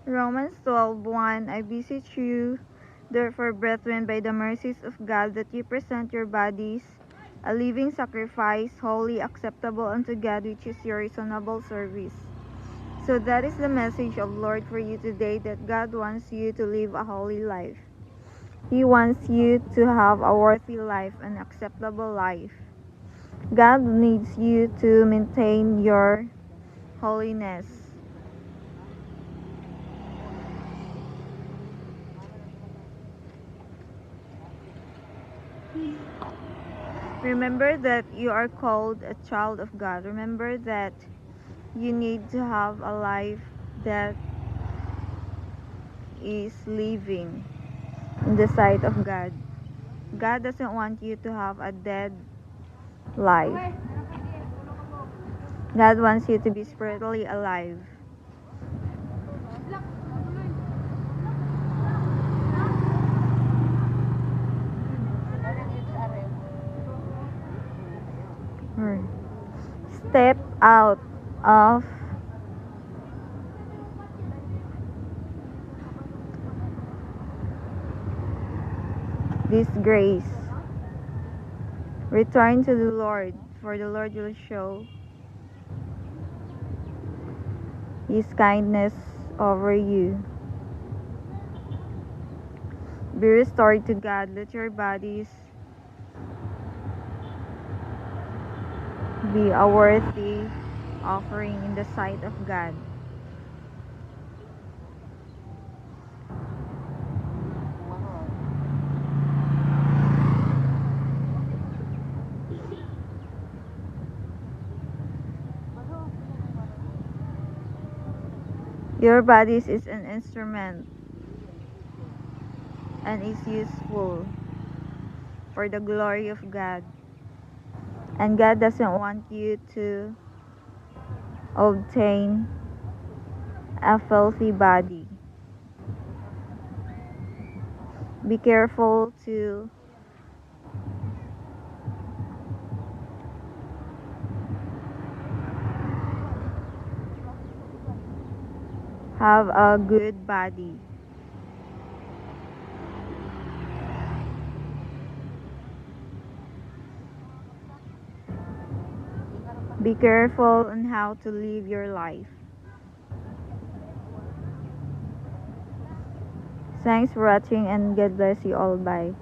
Romans 12:1 I beseech you, therefore, brethren, by the mercies of God, that you present your bodies a living sacrifice, holy, acceptable unto God, which is your reasonable service. So that is the message of Lord for you today, that God wants you to live a holy life. He wants you to have a worthy life, an acceptable life. God needs you to maintain your holiness. Remember that you are called a child of God. Remember that you need to have a life that is living in the sight of God. God doesn't want you to have a dead life. God wants you to be spiritually alive. Step out of this grace. Return to the Lord, for the Lord will show His kindness over you. Be restored to God. Let your bodies be a worthy offering in the sight of God. Your bodies is an instrument and is useful for the glory of God. And God doesn't want you to obtain a filthy body. Be careful to have a good body. Be careful on how to live your life. Thanks for watching, and God bless you all. Bye.